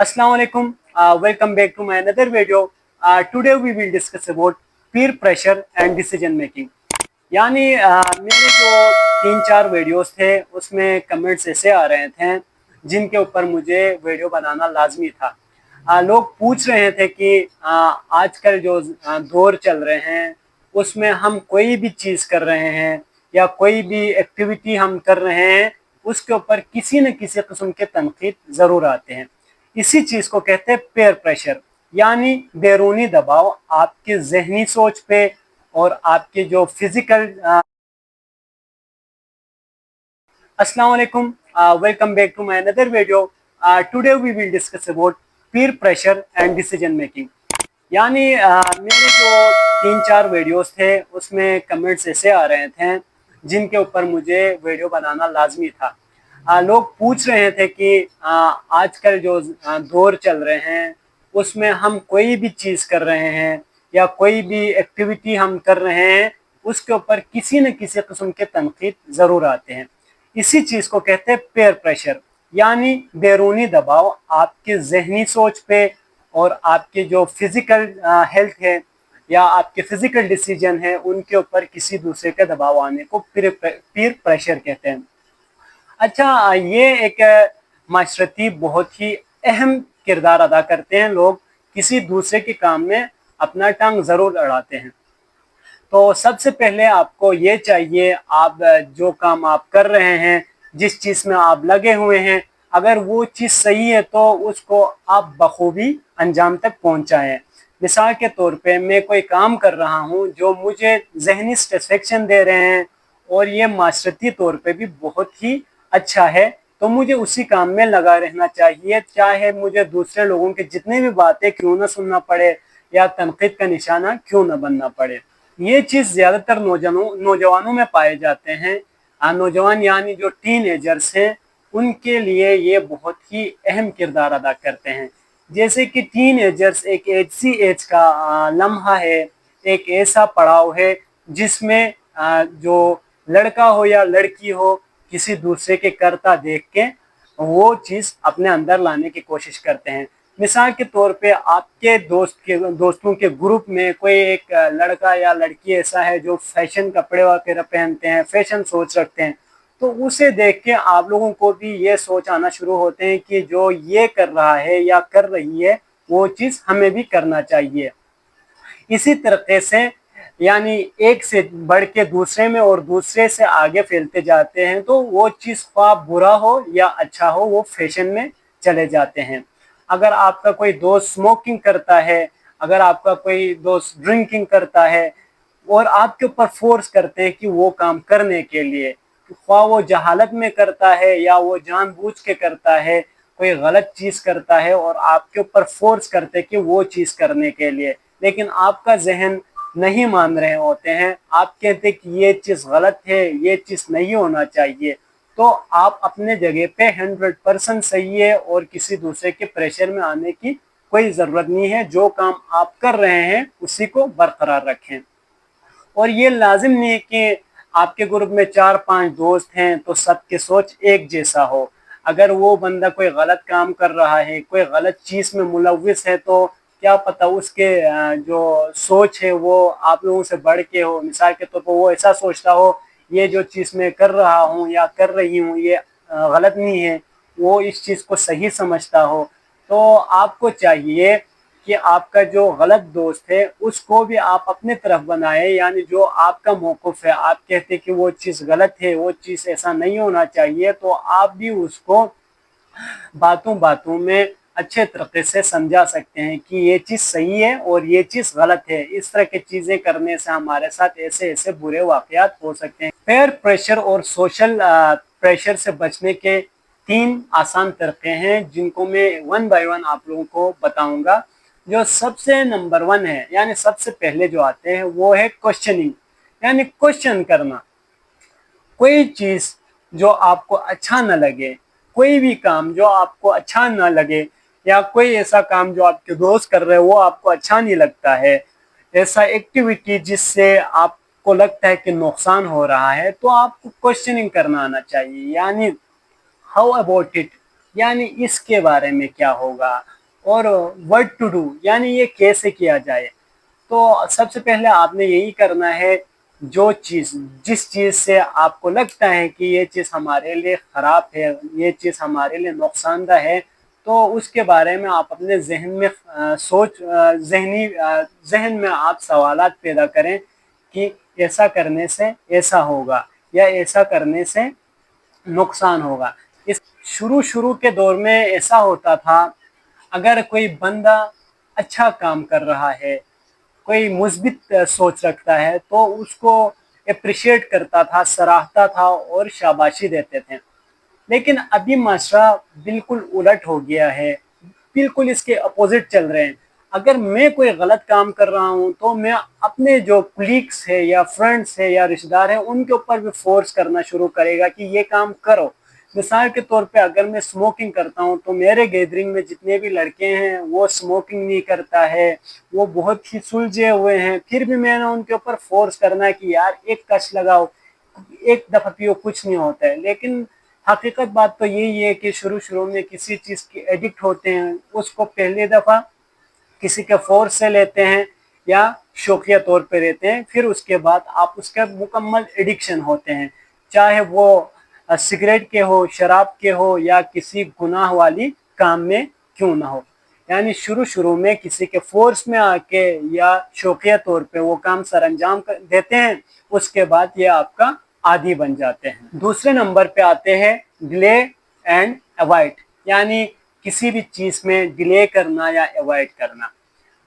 Assalamu alaikum. Welcome back to my another video. Today we will discuss about peer pressure and decision making. यानी मेरे जो 3-4 videos थे उसमें comments ऐसे आ रहे थे जिनके ऊपर मुझे वीडियो बनाना लाजमी था। लोग पूछ रहे थे कि आजकल जो दौर चल रहे हैं उसमें हम कोई भी चीज़ कर रहे हैं या कोई भी एक्टिविटी हम कर रहे हैं उसके ऊपर किसी न किसी किस्म के तनकीद ज़रूर आते हैं। इसी चीज़ को कहते हैं पेयर प्रेशर, यानी बैरूनी दबाव आपके जहनी सोच पे और आपके जो फिजिकल। अस्सलाम वालेकुम, welcome back to my another video. Today we will discuss about peer pressure and decision making. यानी मेरे जो 3-4 वीडियोस थे उसमें कमेंट्स ऐसे आ रहे थे जिनके ऊपर मुझे वीडियो बनाना लाजमी था। लोग पूछ रहे थे कि आजकल जो दौर चल रहे हैं उसमें हम कोई भी चीज़ कर रहे हैं या कोई भी एक्टिविटी हम कर रहे हैं उसके ऊपर किसी न किसी किस्म के तनकीद ज़रूर आते हैं। इसी चीज़ को कहते हैं पेयर प्रेशर, यानी बैरूनी दबाव आपके जहनी सोच पे और आपके जो फिज़िकल हेल्थ है या आपके फिज़िकल डिसीजन है उनके ऊपर किसी दूसरे का दबाव आने को पीर प्रेशर कहते हैं। अच्छा, ये एक माशरती बहुत ही अहम किरदार अदा करते हैं। लोग किसी दूसरे के काम में अपना टांग ज़रूर अड़ाते हैं। तो सबसे पहले आपको ये चाहिए, आप जो काम आप कर रहे हैं, जिस चीज़ में आप लगे हुए हैं, अगर वो चीज़ सही है तो उसको आप बखूबी अंजाम तक पहुंचाएं। मिसाल के तौर पे मैं कोई काम कर रहा हूं जो मुझे जहनी सेटिस्फेक्शन दे रहे हैं और ये माशरती तौर पे भी बहुत ही अच्छा है, तो मुझे उसी काम में लगा रहना चाहिए, चाहे मुझे दूसरे लोगों की जितनी भी बातें क्यों ना सुनना पड़े या तनकीद का निशाना क्यों ना बनना पड़े। ये चीज़ ज़्यादातर नौजवानों में पाए जाते हैं। नौजवान यानी जो टीन एजर्स हैं उनके लिए ये बहुत ही अहम किरदार अदा करते हैं। जैसे कि टीन एजर्स एक ऐसी एज का लम्हा है, एक ऐसा पड़ाव है जिसमें जो लड़का हो या लड़की हो किसी दूसरे के करता देख के वो चीज़ अपने अंदर लाने की कोशिश करते हैं। मिसाल के तौर पे आपके दोस्तों के ग्रुप में कोई एक लड़का या लड़की ऐसा है जो फैशन कपड़े वगैरह पहनते हैं, फैशन सोच रखते हैं, तो उसे देख के आप लोगों को भी ये सोच आना शुरू होते हैं कि जो ये कर रहा है या कर रही है वो चीज़ हमें भी करना चाहिए। इसी तरीके से यानी एक से बढ़ के दूसरे में और दूसरे से आगे फैलते जाते हैं, तो वो चीज़ ख्वाह बुरा हो या अच्छा हो वो फैशन में चले जाते हैं। अगर आपका कोई दोस्त स्मोकिंग करता है, अगर आपका कोई दोस्त ड्रिंकिंग करता है और आपके ऊपर फोर्स करते हैं कि वो काम करने के लिए, ख्वाह वो जहालत में करता है या वो जानबूझ के करता है, कोई गलत चीज़ करता है और आपके ऊपर फोर्स करते हैं कि वो चीज़ करने के लिए, लेकिन आपका जहन नहीं मान रहे होते हैं, आप कहते हैं कि ये चीज़ गलत है, ये चीज़ नहीं होना चाहिए, तो आप अपने जगह पे 100% सही है और किसी दूसरे के प्रेशर में आने की कोई ज़रूरत नहीं है। जो काम आप कर रहे हैं उसी को बरकरार रखें। और ये लाजिम नहीं है कि आपके ग्रुप में 4-5 दोस्त हैं तो सबके सोच एक जैसा हो। अगर वो बंदा कोई गलत काम कर रहा है, कोई गलत चीज़ में मुलव्विस है, तो क्या पता उसके जो सोच है वो आप लोगों से बढ़ के हो। मिसाल के तौर पर वो ऐसा सोचता हो ये जो चीज़ मैं कर रहा हूँ या कर रही हूँ ये गलत नहीं है, वो इस चीज़ को सही समझता हो। तो आपको चाहिए कि आपका जो गलत दोस्त है उसको भी आप अपने तरफ बनाए, यानी जो आपका मौक़िफ़ है, आप कहते हैं कि वो चीज़ गलत है, वो चीज़ ऐसा नहीं होना चाहिए, तो आप भी उसको बातों बातों में अच्छे तरीके से समझा सकते हैं कि ये चीज़ सही है और ये चीज़ गलत है। इस तरह की चीज़ें करने से हमारे साथ ऐसे ऐसे बुरे वाक़यात हो सकते हैं। पेयर प्रेशर और सोशल प्रेशर से बचने के 3 आसान तरीके हैं जिनको मैं 1 बाय 1 आप लोगों को बताऊंगा। जो सबसे नंबर 1 है, यानी सबसे पहले जो आते हैं वो है क्वेश्चनिंग, यानी क्वेश्चन करना। कोई चीज़ जो आपको अच्छा न लगे, कोई भी काम जो आपको अच्छा न लगे, या कोई ऐसा काम जो आपके दोस्त कर रहे हैं वो आपको अच्छा नहीं लगता है, ऐसा एक्टिविटी जिससे आपको लगता है कि नुकसान हो रहा है, तो आपको क्वेश्चनिंग करना आना चाहिए। यानी हाउ अबाउट इट, यानी इसके बारे में क्या होगा, اور व्हाट टू डू यानी ये कैसे किया जाए। तो सबसे पहले आपने यही करना है, जिस चीज़ से आपको लगता है कि ये चीज़ हमारे लिए ख़राब है, ये चीज़ हमारे लिए नुकसानदा है, तो उसके बारे में आप अपने जहन में जहन में आप सवालात पैदा करें कि ऐसा करने से ऐसा होगा या ऐसा करने से नुकसान होगा। इस शुरू के दौर में ऐसा होता था, अगर कोई बंदा अच्छा काम कर रहा है, कोई मुस्बित सोच रखता है, तो उसको अप्रिशिएट करता था, सराहता था और शाबाशी देते थे। लेकिन अभी माशरा बिल्कुल उलट हो गया है, बिल्कुल इसके अपोजिट चल रहे हैं। अगर मैं कोई गलत काम कर रहा हूँ तो मैं अपने जो कुलीग्स है या फ्रेंड्स है या रिश्तेदार हैं उनके ऊपर भी फोर्स करना शुरू करेगा कि ये काम करो। मिसाल के तौर पे अगर मैं स्मोकिंग करता हूँ तो मेरे गैदरिंग में जितने भी लड़के हैं वो स्मोकिंग नहीं करता है, वो बहुत ही सुलझे हुए हैं, फिर भी मैंने उनके ऊपर फोर्स करना है कि यार एक कश लगाओ, एक दफ़ा पियो, कुछ नहीं होता है। लेकिन हकीकत बात तो यही है कि शुरू में किसी चीज़ की एडिक्ट होते हैं, उसको पहली दफ़ा किसी के फोर्स से लेते हैं या शौकिया तौर पे रहते हैं, फिर उसके बाद आप उसका मुकम्मल एडिक्शन होते हैं, चाहे वो सिगरेट के हो, शराब के हो या किसी गुनाह वाली काम में क्यों ना हो। यानी शुरू में किसी के फोर्स में आके या शौकिया तौर पे वो काम सर अंजाम देते हैं, उसके बाद ये आपका आदी बन जाते हैं। दूसरे नंबर पे आते हैं डिले एंड अवॉइड, यानी किसी भी चीज़ में डिले करना या अवॉइड करना।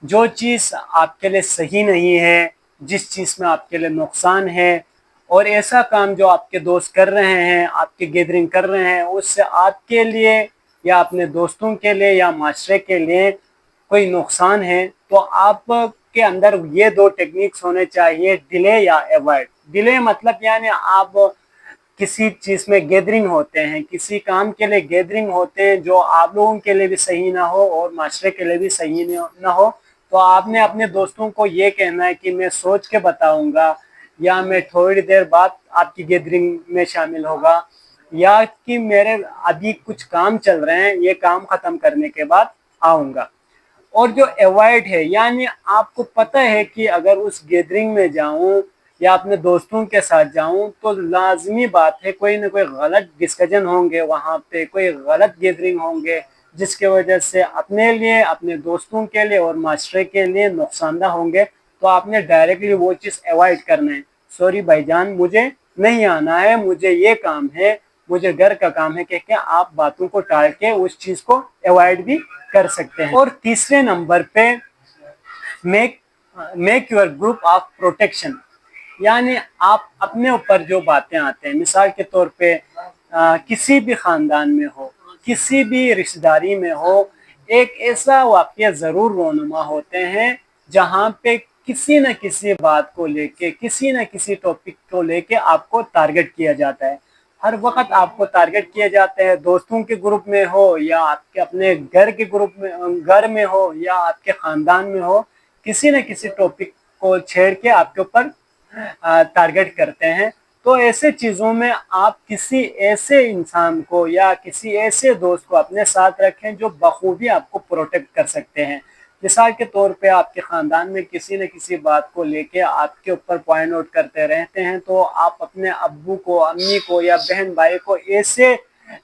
जो चीज़ आपके लिए सही नहीं है, जिस चीज़ में आपके लिए नुकसान है, और ऐसा काम जो आपके दोस्त कर रहे हैं, आपके गैदरिंग कर रहे हैं, उससे आपके लिए या अपने दोस्तों के लिए या माशरे के लिए कोई नुकसान है, तो आपके अंदर ये दो टेक्निक्स होने चाहिए, डिले या अवॉइड। डिले मतलब यानी आप किसी चीज़ में गैदरिंग होते हैं, किसी काम के लिए गैदरिंग होते हैं जो आप लोगों के लिए भी सही ना हो और माशरे के लिए भी सही ना हो, तो आपने अपने दोस्तों को ये कहना है कि मैं सोच के बताऊंगा, या मैं थोड़ी देर बाद आपकी गैदरिंग में शामिल होगा, या कि मेरे अभी कुछ काम चल रहे हैं, ये काम ख़त्म करने के बाद आऊँगा। और जो अवॉइड है, यानी आपको पता है कि अगर उस गैदरिंग में जाऊं या अपने दोस्तों के साथ जाऊं तो लाजमी बात है कोई ना कोई गलत डिस्कशन होंगे, वहाँ पे कोई गलत गैदरिंग होंगे जिसके वजह से अपने लिए, अपने दोस्तों के लिए और माशरे के लिए नुकसानदा होंगे। तो आपने डायरेक्टली वो चीज़ अवॉइड करना है, सॉरी भाईजान मुझे नहीं आना है, मुझे ये काम है, मुझे घर का काम है, कह के आप बातों को टाल के उस चीज़ को अवॉइड भी कर सकते हैं। और तीसरे नंबर पे make your group of protection, यानी आप अपने ऊपर जो बातें आते हैं, मिसाल के तौर पे किसी भी ख़ानदान में हो, किसी भी रिश्तेदारी में हो, एक ऐसा वाक़या ज़रूर रोनुमा होते हैं जहाँ पे किसी न किसी बात को लेके, किसी न किसी टॉपिक को लेके आपको टारगेट किया जाता है। हर वक्त आपको टारगेट किए जाते हैं, दोस्तों के ग्रुप में हो या आपके अपने घर के ग्रुप में, घर में हो या आपके ख़ानदान में हो, किसी न किसी टॉपिक को छेड़ के आपके ऊपर टारगेट करते हैं। तो ऐसे चीज़ों में आप किसी ऐसे इंसान को या किसी ऐसे दोस्त को अपने साथ रखें जो बखूबी आपको प्रोटेक्ट कर सकते हैं। मिसाल के तौर पे आपके ख़ानदान में किसी न किसी बात को लेके आपके ऊपर पॉइंट आउट करते रहते हैं, तो आप अपने अब्बू को, अम्मी को या बहन भाई को, ऐसे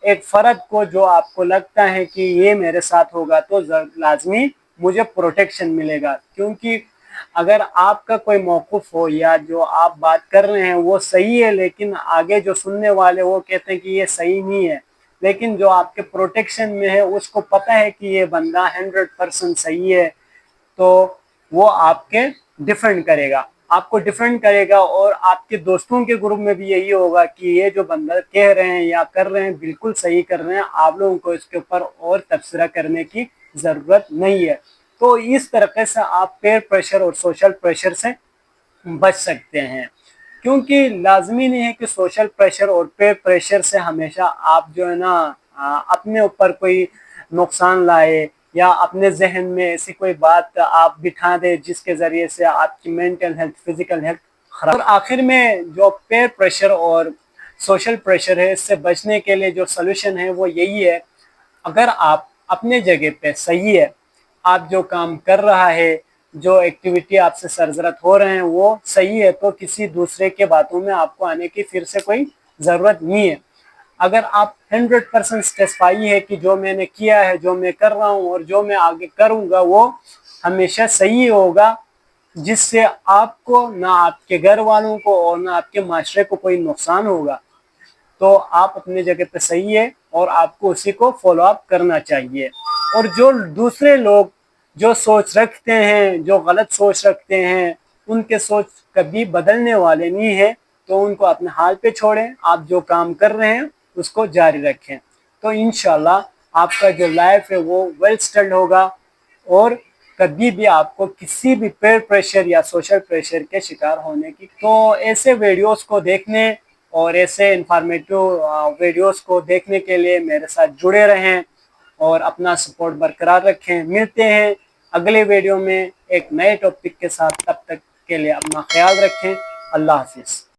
एक फ़र्द को जो आपको लगता है कि ये मेरे साथ होगा तो लाजमी मुझे प्रोटेक्शन मिलेगा। क्योंकि अगर आपका कोई मौक़िफ़ हो या जो आप बात कर रहे हैं वो सही है, लेकिन आगे जो सुनने वाले वो कहते हैं कि ये सही नहीं है, लेकिन जो आपके प्रोटेक्शन में है उसको पता है कि ये बंदा 100% सही है, तो वो आपके डिफेंड करेगा, आपको डिफेंड करेगा। और आपके दोस्तों के ग्रुप में भी यही होगा कि ये जो बंदा कह रहे हैं या कर रहे हैं बिल्कुल सही कर रहे हैं, आप लोगों को इसके ऊपर और तबसरा करने की ज़रूरत नहीं है। तो इस तरीके से आप पेयर प्रेशर और सोशल प्रेशर से बच सकते हैं। क्योंकि लाजमी नहीं है कि सोशल प्रेशर और पेयर प्रेशर से हमेशा आप जो है ना अपने ऊपर कोई नुकसान लाए या अपने जहन में ऐसी कोई बात आप बिठा दे जिसके ज़रिए से आपकी मेंटल हेल्थ, फिज़िकल हेल्थ खराब। और आखिर में जो पेयर प्रेशर और सोशल प्रेशर है, इससे बचने के लिए जो सलूशन है वो यही है, अगर आप अपने जगह पे सही है, آپ جو کام کر رہا ہے، جو ایکٹیویٹی آپ سے سرزد ہو رہے ہیں وہ صحیح ہے تو کسی دوسرے کے باتوں میں آپ کو آنے کی پھر سے کوئی ضرورت نہیں ہے۔ اگر آپ 100% سیٹسفائی ہے کہ جو میں نے کیا ہے، جو میں کر رہا ہوں اور جو میں آگے کروں گا وہ ہمیشہ صحیح ہوگا، جس سے آپ کو نہ آپ کے گھر والوں کو اور نہ آپ کے معاشرے کو کوئی نقصان ہوگا، تو آپ اپنی جگہ پہ صحیح ہے اور آپ کو اسی کو فالو اپ کرنا چاہیے۔ اور جو دوسرے لوگ جو سوچ رکھتے ہیں، جو غلط سوچ رکھتے ہیں، ان کے سوچ کبھی بدلنے والے نہیں ہے، تو ان کو اپنے حال پہ چھوڑیں، آپ جو کام کر رہے ہیں اس کو جاری رکھیں، تو انشاءاللہ آپ کا جو لائف ہے وہ ویل سیٹلڈ ہوگا اور کبھی بھی آپ کو کسی بھی پیر پریشر یا سوشل پریشر کے شکار ہونے کی۔ تو ایسے ویڈیوز کو دیکھنے اور ایسے انفارمیٹو ویڈیوز کو دیکھنے کے لیے میرے ساتھ جڑے رہیں اور اپنا سپورٹ برقرار رکھیں۔ ملتے ہیں اگلے ویڈیو میں ایک نئے ٹاپک کے ساتھ، تب تک کے لیے اپنا خیال رکھیں۔ اللہ حافظ۔